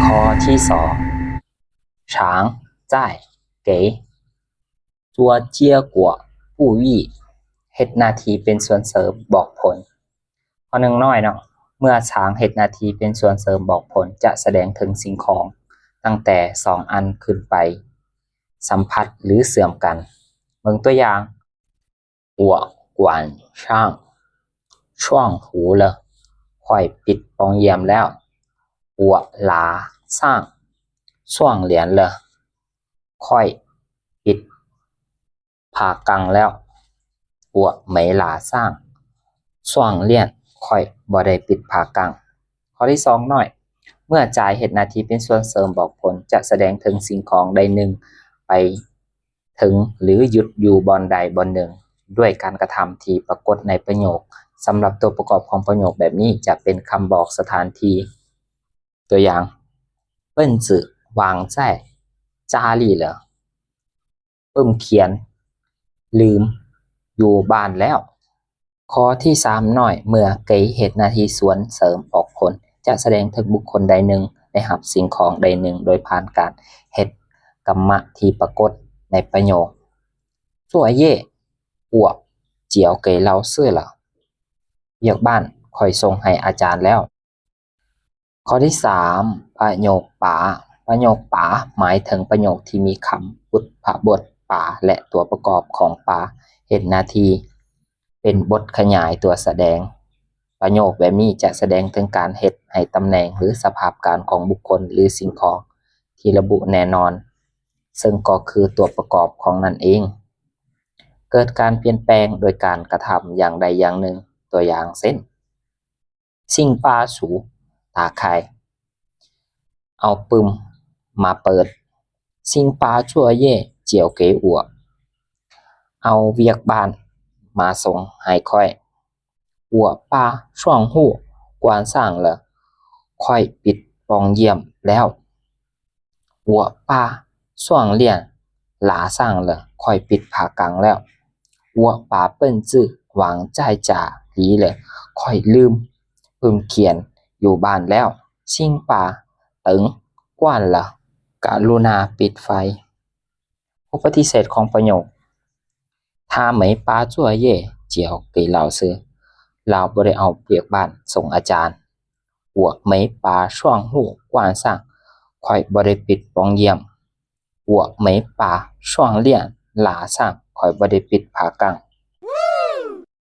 ข้อที่สอง常在给做结果不予เฮ็ดหน้าที่เป็นส่วนเสริมบอกผลข้อหนึ่งน้อยเนาะเมื่อช้างเฮ็ดหน้าที่เป็นส่วนเสริมบอกผลจะแสดงถึงสิ่งของตั้งแต่2 อันขึ้นไปสัมผัสหรือเสื่อมกันเบิ่งตัวอย่าง我晚上ช่วงหู了ค่อยปิดปองเยี่ยมแล้ว我拉上ช่วงเหรียญ了ค่อยปิดผ่ากังแล้ว我没拉上ช่วงเลี่ยนค่อยบ่ได้ปิดผ่ากังข้อที่สองน้อยเมื่อจ่ายเฮ็ดหน้าที่เป็นส่วนเสริมบอกผลจะแสดงถึงสิ่งของใดหนึ่งไปถึงหรือหยุดอยู่บอนใดบอนหนึ่งด้วยการกระทำที่ปรากฏในประโยคสำหรับตัวประกอบของประโยคแบบนี้จะเป็นคำบอกสถานที่ตัวอย่างเปิ้นจื่อวาง在家里了เปิ้มเขียนลืมอยู่บ้านแล้วข้อที่3น้อยเมื่อไกเฮ็ดหน้าที่ส่วนเสริมออกผลจะแสดงถึงบุคคลใดหนึ่งได้รับสิ่งของใดหนึ่งโดยผ่านการเฮ็ดกรรมะที่ปรากฏในประโยค作业我交给老师了เวียกบ้านค่อยส่งให้อาจารย์แล้วข้อที่3ประโยคป๋าประโยคป๋าหมายถึงประโยคที่มีคำพุทธบทป๋าและตัวประกอบของป๋าเฮ็ดหน้าที่เป็นบทขยายตัวแสดงประโยคแบบนี้จะแสดงถึงการเฮ็ดให้ตำแหน่งหรือสภาพการของบุคคลหรือสิ่งของที่ระบุแน่นอนซึ่งก็คือตัวประกอบของนั่นเองเกิดการเปลี่ยนแปลงโดยการกระทำอย่างใดอย่างหนึ่งตัวอย่างเช่นซิ่งปาสูตาไข่เอาปึมมาเปิดซิ่งปาชั่วเย่เจียวเก๋อัวเอาเวียกบ้านมาส่งให้ค่อยอัวป้าช่วงหู้กวนสร้างเลยค่อยปิดปองเยี่ยมแล้วอัวป้าช่วงเลี่ยนหลาสร้างเลยค่อยปิดผ่ากังแล้วอัวป้าเปิ้นจื้อหวังใจจ่าหลีเลยค่อยลืมปึมเขียนอยู่บ้านแล้วชิงป่าตึงกว้านละกรุณาปิดไฟผู้ปฏิเสธของประโยคถ้าไม่ป้าจั่วเย่เจียว给老师เราบ่ได้เอาเวียกบ้านส่งอาจารย์我没把窗户关上ค่อยบ่ได้ปิดปองเยี่ยม我没把窗帘拉上ค่อยบ่ได้ปิดผากัง